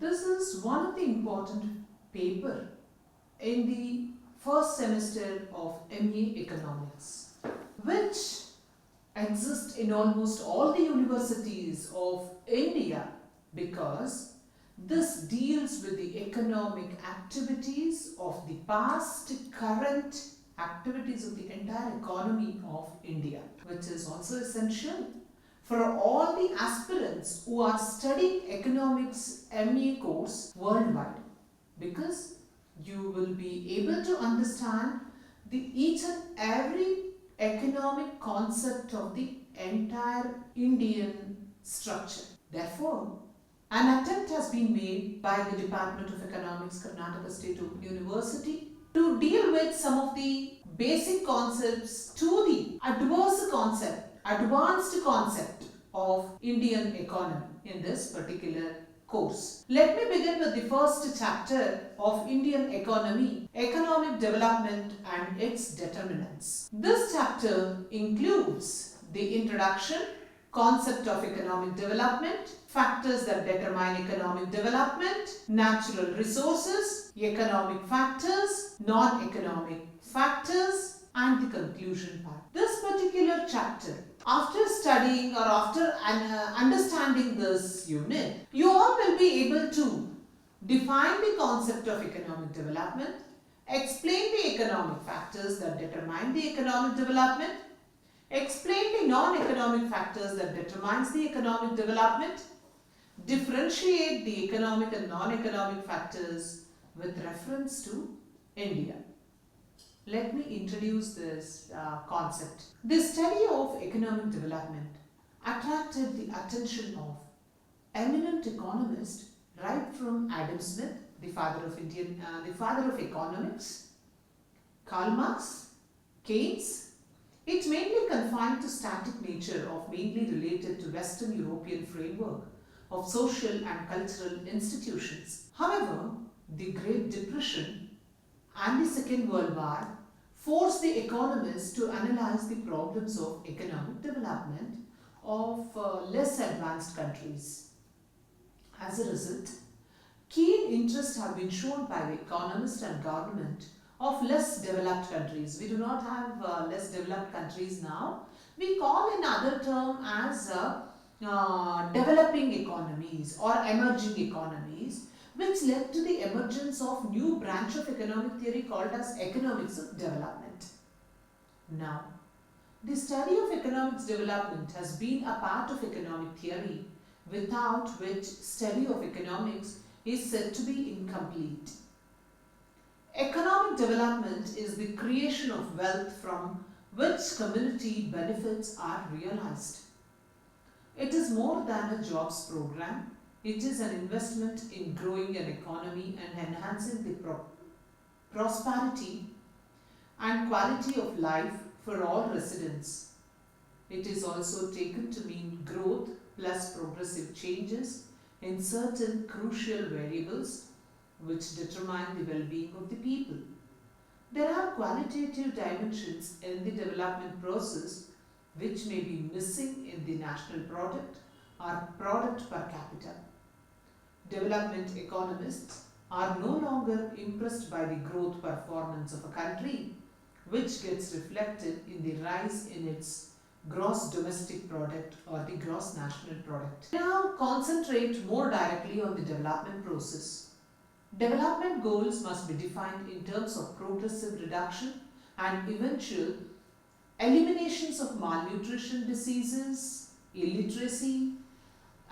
This is one of the important paper in the first semester of MA Economics, which exists in almost all the universities of India because this deals with the economic activities of the past, current activities of the entire economy of India, which is also essential for all the aspirants who are studying economics MA course worldwide, because you will be able to understand each and every economic concept of the entire Indian structure. Therefore, an attempt has been made by the Department of Economics, Karnataka State Open University, to deal with some of the basic concepts to the advanced concept of Indian economy in this particular course. Let me begin with the first chapter of Indian economy, economic development and its determinants. This chapter includes the introduction, concept of economic development, factors that determine economic development, natural resources, economic factors, non-economic factors, and the conclusion part. This particular chapter, after studying or after understanding this unit, you all will be able to define the concept of economic development, explain the economic factors that determine the economic development, explain the non-economic factors that determines the economic development, differentiate the economic and non-economic factors with reference to India. Let me introduce this concept. The study of economic development attracted the attention of eminent economists right from Adam Smith, the father of economics, Karl Marx, Keynes. It mainly confined to static nature of mainly related to Western European framework of social and cultural institutions. However, the Great Depression and the Second World War forced the economists to analyze the problems of economic development of less advanced countries. As a result, keen interest have been shown by the economists and government of less developed countries. We do not have less developed countries now. We call in other term as developing economies or emerging economies, which led to the emergence of new branch of economic theory called as economics of development. Now, the study of economics development has been a part of economic theory, without which study of economics is said to be incomplete. Economic development is the creation of wealth from which community benefits are realized. It is more than a jobs program. It is an investment in growing an economy and enhancing the prosperity and quality of life for all residents. It is also taken to mean growth plus progressive changes in certain crucial variables which determine the well-being of the people. There are qualitative dimensions in the development process which may be missing in the national product or product per capita. Development economists are no longer impressed by the growth performance of a country, which gets reflected in the rise in its gross domestic product or the gross national product. Now concentrate more directly on the development process. Development goals must be defined in terms of progressive reduction and eventual eliminations of malnutrition diseases, illiteracy,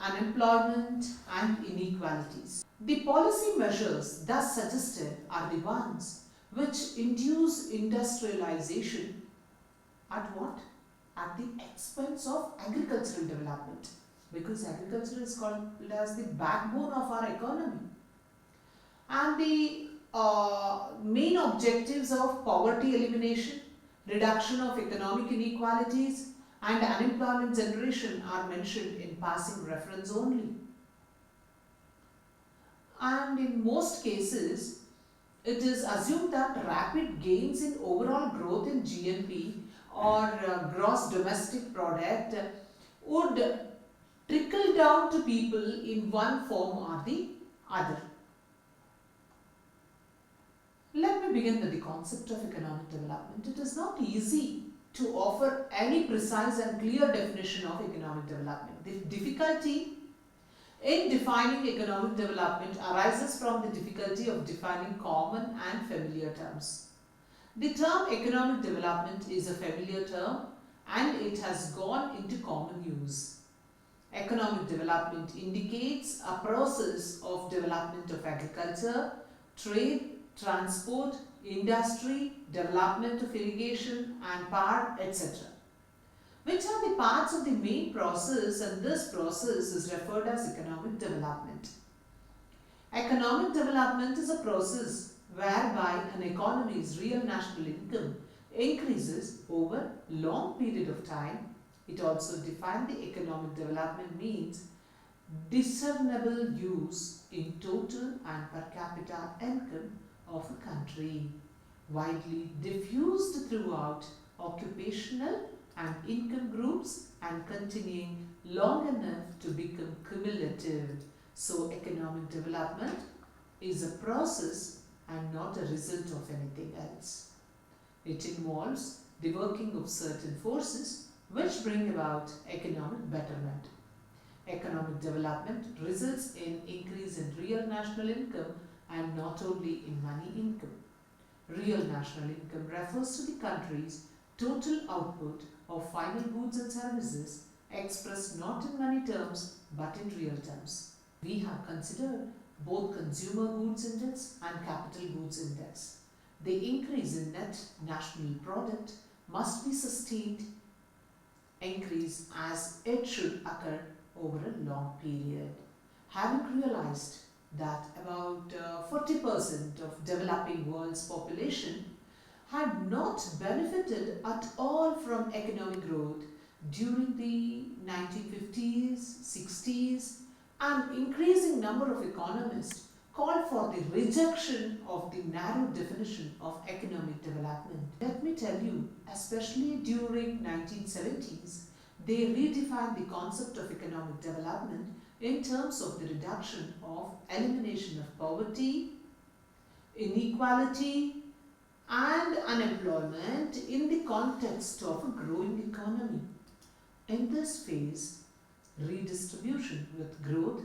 unemployment and inequalities. The policy measures thus suggested are the ones which induce industrialization at what? At the expense of agricultural development, because agriculture is called as the backbone of our economy. And the main objectives of poverty elimination, reduction of economic inequalities and unemployment generation are mentioned in passing reference only. And in most cases, it is assumed that rapid gains in overall growth in GNP or gross domestic product would trickle down to people in one form or the other. Let me begin with the concept of economic development. It is not easy to offer any precise and clear definition of economic development. The difficulty in defining economic development arises from the difficulty of defining common and familiar terms. The term economic development is a familiar term and it has gone into common use. Economic development indicates a process of development of agriculture, trade, transport, industry, development of irrigation and power, etc., which are the parts of the main process, and this process is referred as economic development. Economic development is a process whereby an economy's real national income increases over long period of time. It also defines the economic development means discernible use in total and per capita income of a country, widely diffused throughout occupational and income groups and continuing long enough to become cumulative. So economic development is a process and not a result of anything else. It involves the working of certain forces which bring about economic betterment. Economic development results in increase in real national income and not only in money income. Real national income refers to the country's total output of final goods and services expressed not in money terms but in real terms. We have considered both consumer goods index and capital goods index. The increase in net national product must be sustained increase as it should occur over a long period. Having realized that about 40% of developing world's population had not benefited at all from economic growth during the 1950s, 60s, an increasing number of economists called for the rejection of the narrow definition of economic development. Let me tell you, especially during 1970s, they redefined the concept of economic development in terms of the reduction of elimination of poverty, inequality, and unemployment in the context of a growing economy. In this phase, redistribution with growth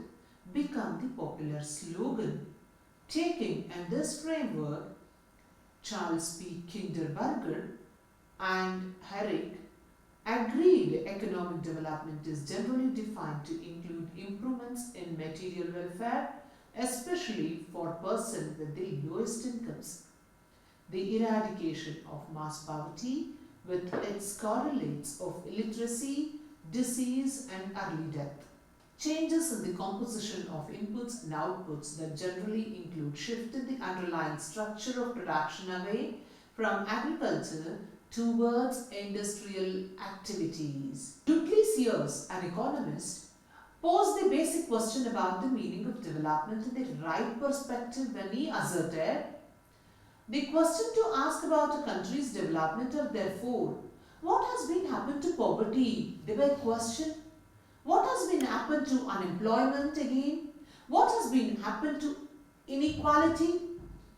became the popular slogan. Taking in this framework, Charles P. Kinderberger and Herrick agreed economic development is generally defined to include improvements in material welfare, especially for persons with the lowest incomes. The eradication of mass poverty with its correlates of illiteracy, disease and early death. Changes in the composition of inputs and outputs that generally include shift in the underlying structure of production away from agriculture towards industrial activities. Duplessis, an economist, posed the basic question about the meaning of development in the right perspective when he asserted, the question to ask about a country's development are therefore, what has been happened to poverty? The big question. What has been happened to unemployment again? What has been happened to inequality?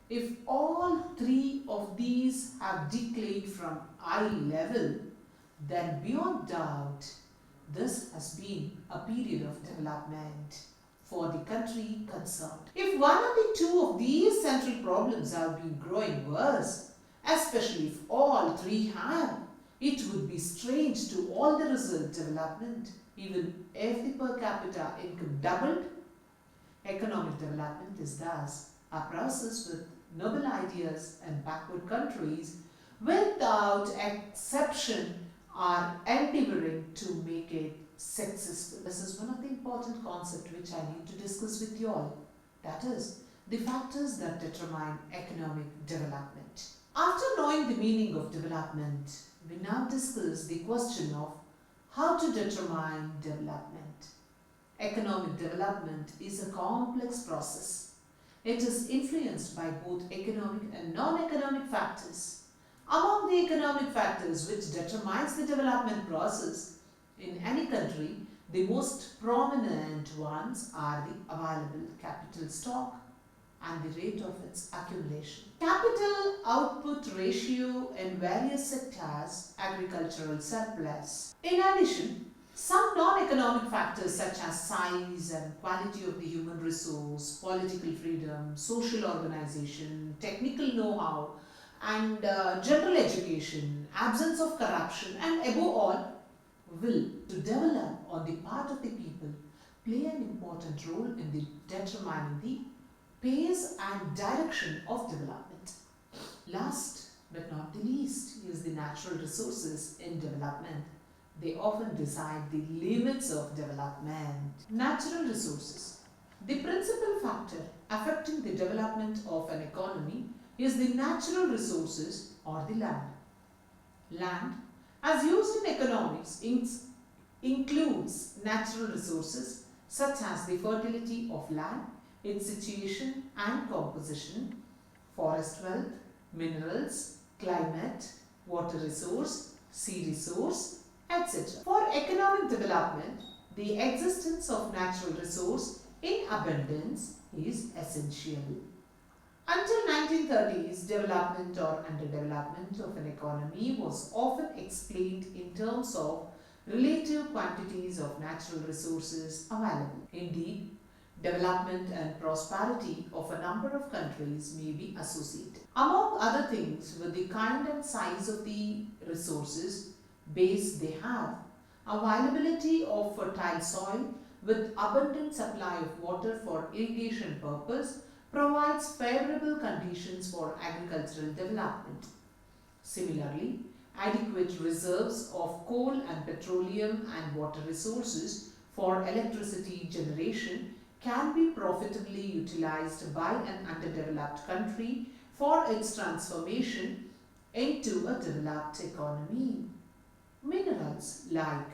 If all three of these have declined from eye level, then beyond doubt, this has been a period of development for the country concerned. If one or the two of these central problems have been growing worse, especially if all three have, it would be strange to all the result development, even if the per capita income doubled. Economic development is thus a process with noble ideas and backward countries without exception are endeavoring to make it successful. This is one of the important concepts which I need to discuss with you all. That is, the factors that determine economic development. After knowing the meaning of development, we now discuss the question of how to determine development. Economic development is a complex process. It is influenced by both economic and non-economic factors. Among the economic factors which determines the development process, In any country, the most prominent ones are the available capital stock and the rate of its accumulation. Capital output ratio in various sectors, agricultural surplus. In addition, some non-economic factors such as size and quality of the human resource, political freedom, social organization, technical know-how, and general education, absence of corruption, and above all, will to develop on the part of the people play an important role in determining the pace and direction of development. Last but not the least is the natural resources in development. They often decide the limits of development. Natural resources. The principal factor affecting the development of an economy is the natural resources or the land. Land, as used in economics, includes natural resources such as the fertility of land, its situation and composition, forest wealth, minerals, climate, water resource, sea resource, etc. For economic development, the existence of natural resource in abundance is essential. Until 1930s, development or underdevelopment of an economy was often explained in terms of relative quantities of natural resources available. Indeed, development and prosperity of a number of countries may be associated. Among other things, with the kind and size of the resources base they have, availability of fertile soil with abundant supply of water for irrigation purpose provides favorable conditions for agricultural development. Similarly, adequate reserves of coal and petroleum and water resources for electricity generation can be profitably utilized by an underdeveloped country for its transformation into a developed economy. Minerals like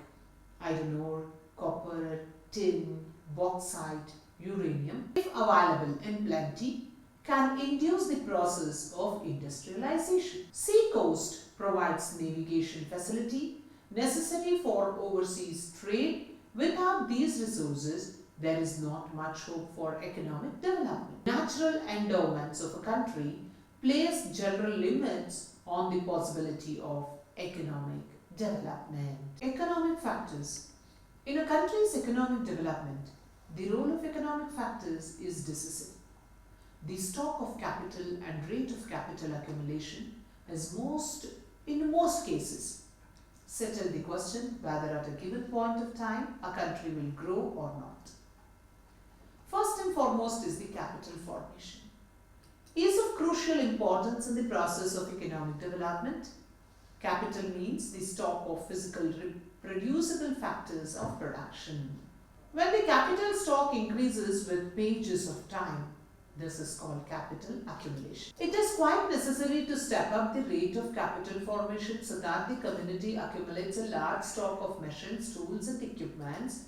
iron ore, copper, tin, bauxite, uranium, if available in plenty, can induce the process of industrialization. Seacoast provides navigation facility necessary for overseas trade. Without these resources, there is not much hope for economic development. Natural endowments of a country place general limits on the possibility of economic development. Economic factors. In a country's economic development, the role of economic factors is decisive. The stock of capital and rate of capital accumulation is in most cases, settle the question whether at a given point of time a country will grow or not. First and foremost is the capital formation. Is of crucial importance in the process of economic development. Capital means the stock of physical reproducible factors of production. When the capital stock increases with pages of time, this is called capital accumulation. It is quite necessary to step up the rate of capital formation so that the community accumulates a large stock of machines, tools and equipments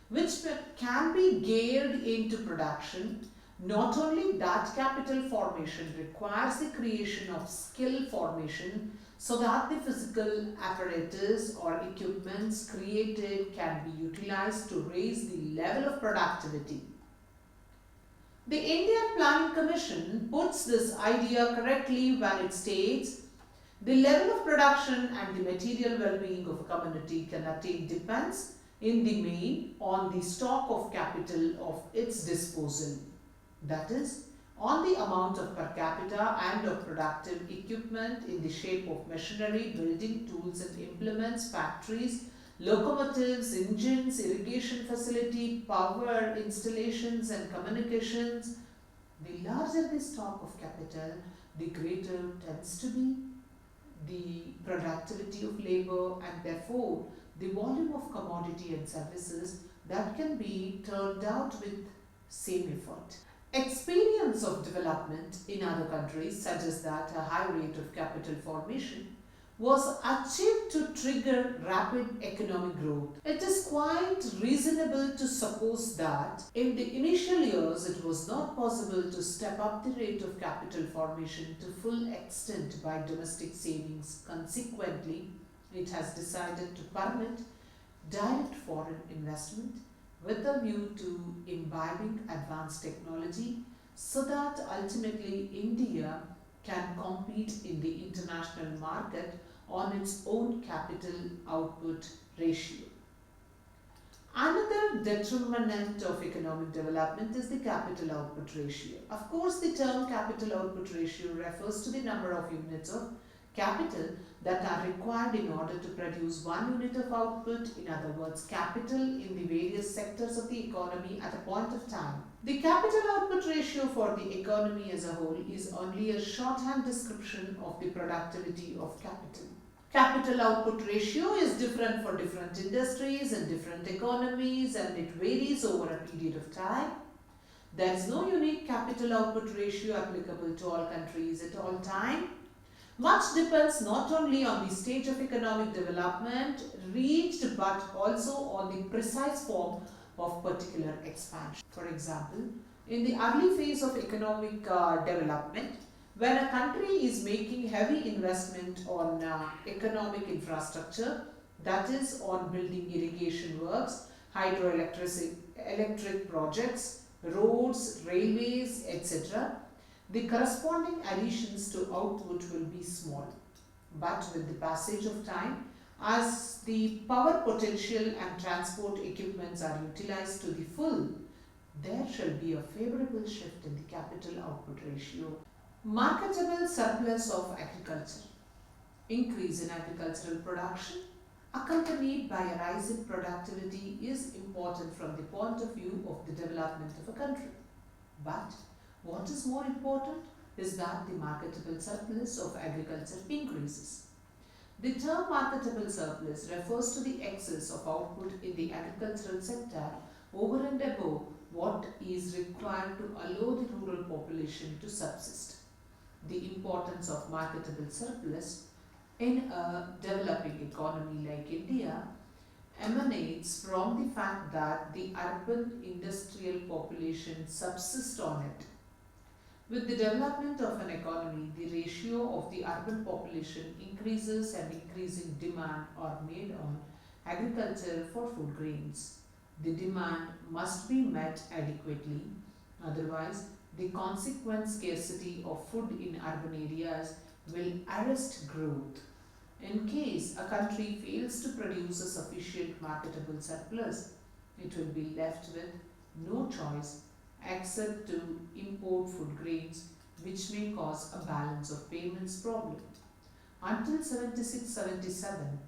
which can be geared into production. Not only that, capital formation requires the creation of skill formation so that the physical apparatus or equipments created can be utilized to raise the level of productivity. The Indian Planning Commission puts this idea correctly when it states, the level of production and the material well-being of a community can attain depends in the main on the stock of capital of its disposal. That is, on the amount of per capita and of productive equipment in the shape of machinery, building tools and implements, factories, locomotives, engines, irrigation facility, power installations and communications. The larger the stock of capital, the greater tends to be the productivity of labor and therefore the volume of commodity and services that can be turned out with same effort. Experience of development in other countries suggests that a high rate of capital formation was achieved to trigger rapid economic growth. It is quite reasonable to suppose that in the initial years it was not possible to step up the rate of capital formation to full extent by domestic savings. Consequently, it has decided to permit direct foreign investment with a view to imbibing advanced technology so that ultimately India can compete in the international market on its own capital output ratio. Another determinant of economic development is the capital output ratio. Of course, the term capital output ratio refers to the number of units of capital that are required in order to produce one unit of output, in other words, capital in the various sectors of the economy at a point of time. The capital output ratio for the economy as a whole is only a shorthand description of the productivity of capital. Capital output ratio is different for different industries and different economies, and it varies over a period of time. There is no unique capital output ratio applicable to all countries at all time. Much depends not only on the stage of economic development reached but also on the precise form of particular expansion. For example, in the early phase of economic development, when a country is making heavy investment on economic infrastructure, that is on building irrigation works, electric projects, roads, railways, etc., the corresponding additions to output will be small. But with the passage of time, as the power potential and transport equipments are utilized to the full, there shall be a favorable shift in the capital output ratio. Marketable surplus of agriculture. Increase in agricultural production accompanied by a rise in productivity is important from the point of view of the development of a country. But what is more important is that the marketable surplus of agriculture increases. The term marketable surplus refers to the excess of output in the agricultural sector over and above what is required to allow the rural population to subsist. The importance of marketable surplus in a developing economy like India emanates from the fact that the urban industrial population subsists on it. With the development of an economy, the ratio of the urban population increases and increasing demand are made on agriculture for food grains. The demand must be met adequately, otherwise the consequent scarcity of food in urban areas will arrest growth. In case a country fails to produce a sufficient marketable surplus, it will be left with no choice except to import food grains, which may cause a balance of payments problem. Until 76-77,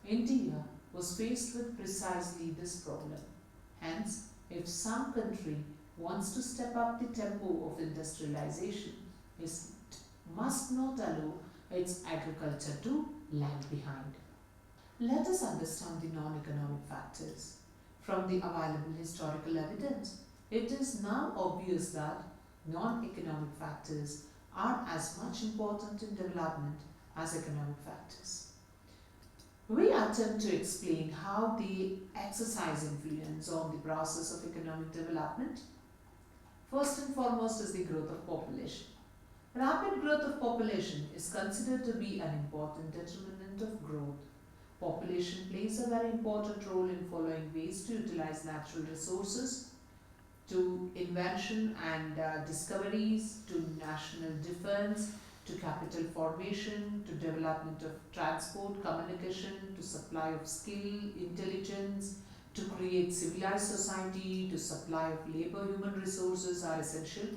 India was faced with precisely this problem. Hence, if some country wants to step up the tempo of industrialization, it must not allow its agriculture to lag behind. Let us understand the non-economic factors. From the available historical evidence, it is now obvious that non-economic factors are as much important in development as economic factors. We attempt to explain how they exercise influence on the process of economic development. First and foremost is the growth of population. Rapid growth of population is considered to be an important determinant of growth. Population plays a very important role in following ways to utilize natural resources, to invention and discoveries, to national defense, to capital formation, to development of transport, communication, to supply of skill, intelligence, to create civilized society, to supply of labor, human resources are essential.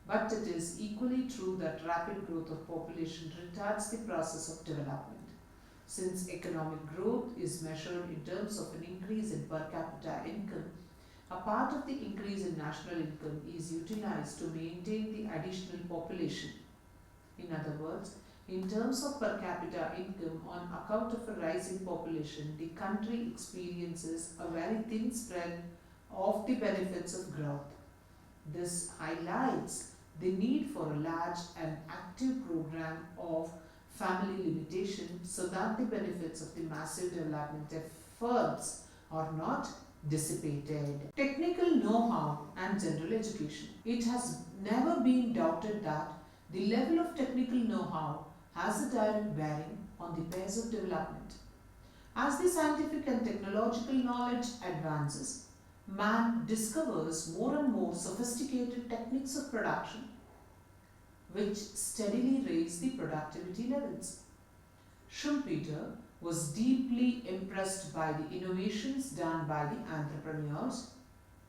But it is equally true that rapid growth of population retards the process of development. Since economic growth is measured in terms of an increase in per capita income, a part of the increase in national income is utilized to maintain the additional population. In other words, in terms of per capita income, on account of a rising population, the country experiences a very thin spread of the benefits of growth. This highlights the need for a large and active program of family limitation so that the benefits of the massive development efforts are not dissipated. Technical know-how and general education. It has never been doubted that the level of technical know-how has a direct bearing on the pace of development. As the scientific and technological knowledge advances, man discovers more and more sophisticated techniques of production which steadily raise the productivity levels. Schumpeter was deeply impressed by the innovations done by the entrepreneurs,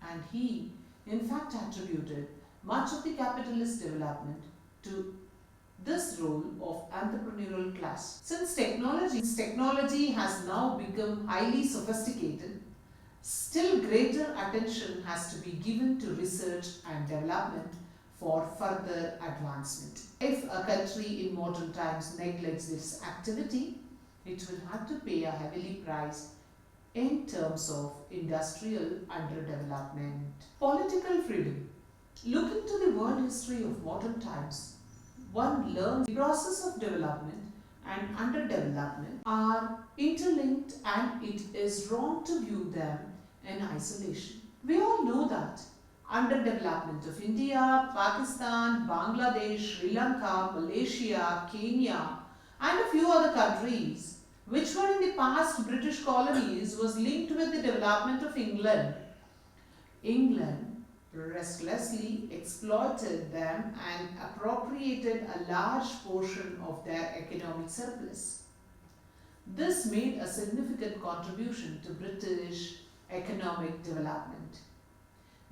and he, in fact, attributed much of the capitalist development to this role of entrepreneurial class. Since technology has now become highly sophisticated, still greater attention has to be given to research and development for further advancement. If a country in modern times neglects this activity, it will have to pay a heavily price in terms of industrial underdevelopment. Political freedom. Looking to the world history of modern times, one learns the process of development and underdevelopment are interlinked, and it is wrong to view them in isolation. We all know that underdevelopment of India, Pakistan, Bangladesh, Sri Lanka, Malaysia, Kenya, and a few other countries which were in the past British colonies was linked with the development of England. England restlessly exploited them and appropriated a large portion of their economic surplus. This made a significant contribution to British economic development.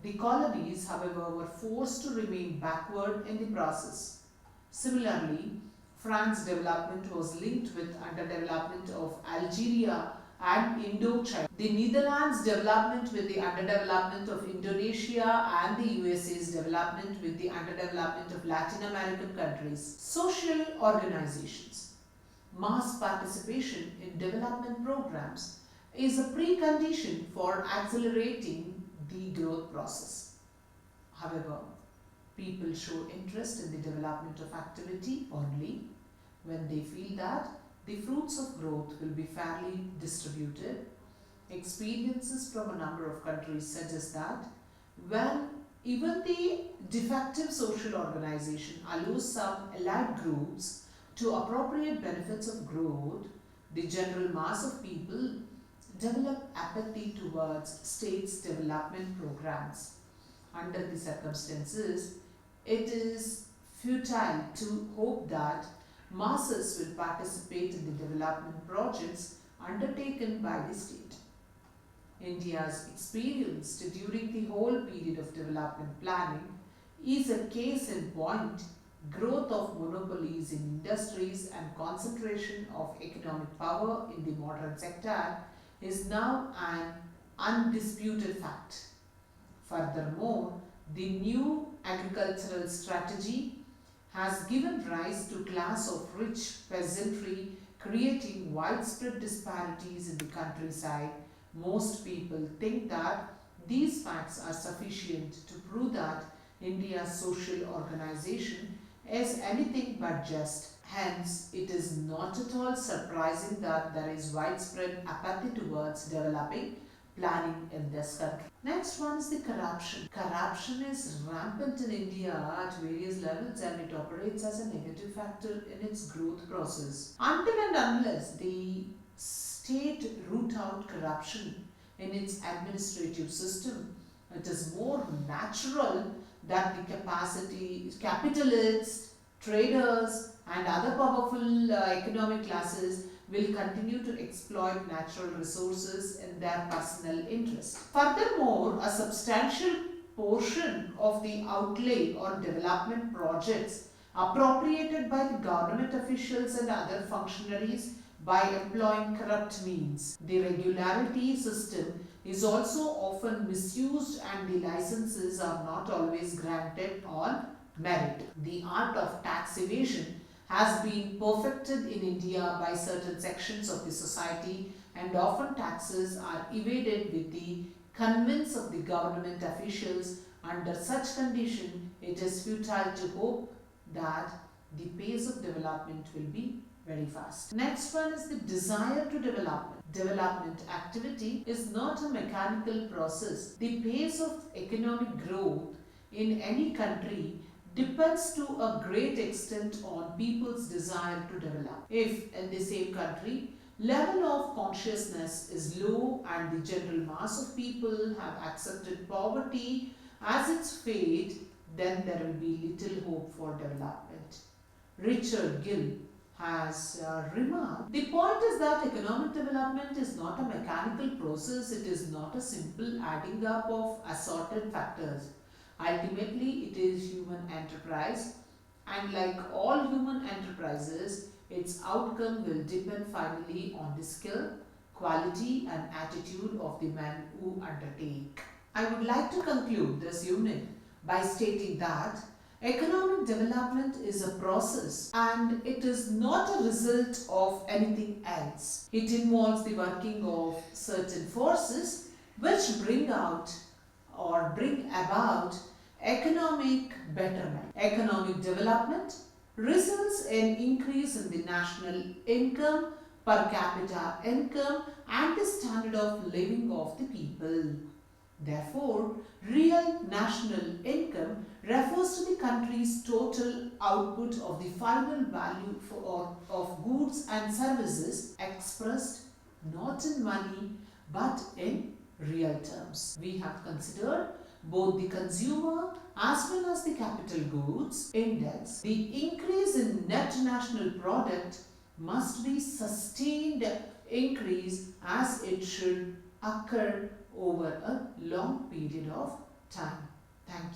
The colonies, however, were forced to remain backward in the process. Similarly, France's development was linked with underdevelopment of Algeria and Indochina. The Netherlands' development with the underdevelopment of Indonesia, and the USA's development with the underdevelopment of Latin American countries. Social organizations. Mass participation in development programs is a precondition for accelerating the growth process. However, people show interest in the development of activity only when they feel that the fruits of growth will be fairly distributed. Experiences from a number of countries suggest that when even the defective social organization allows some allied groups to appropriate benefits of growth, the general mass of people develop apathy towards states' development programs. Under the circumstances, it is futile to hope that masses will participate in the development projects undertaken by the state. India's experience during the whole period of development planning is a case in point. Growth of monopolies in industries and concentration of economic power in the modern sector is now an undisputed fact. Furthermore, the new agricultural strategy has given rise to a class of rich peasantry, creating widespread disparities in the countryside. Most people think that these facts are sufficient to prove that India's social organization is anything but just. Hence, it is not at all surprising that there is widespread apathy towards developing planning in this country. Next one is the corruption. Corruption is rampant in India at various levels, and it operates as a negative factor in its growth process. Until and unless the state root out corruption in its administrative system, it is more natural that the capitalists, traders, and other powerful economic classes will continue to exploit natural resources in their personal interest. Furthermore, a substantial portion of the outlay or development projects appropriated by the government officials and other functionaries by employing corrupt means. The regularity system is also often misused, and the licenses are not always granted on merit. The art of tax evasion has been perfected in India by certain sections of the society, and often taxes are evaded with the convince of the government officials. Under such condition, it is futile to hope that the pace of development will be very fast. Next one is the desire to development. Development activity is not a mechanical process. The pace of economic growth in any country depends to a great extent on people's desire to develop. If in the same country level of consciousness is low and the general mass of people have accepted poverty as its fate, then there will be little hope for development. Richard Gill has remarked, the point is that economic development is not a mechanical process, it is not a simple adding up of assorted factors. Ultimately, it is human enterprise, and like all human enterprises, its outcome will depend finally on the skill, quality, and attitude of the men who undertake. I would like to conclude this unit by stating that economic development is a process and it is not a result of anything else. It involves the working of certain forces which bring about economic betterment. Economic development results in increase in the national income, per capita income, and the standard of living of the people. Therefore, real national income refers to the country's total output of the final value of goods and services expressed not in money but in real terms. We have considered both the consumer as well as the capital goods index. The increase in net national product must be sustained increase as it should occur over a long period of time. Thank you.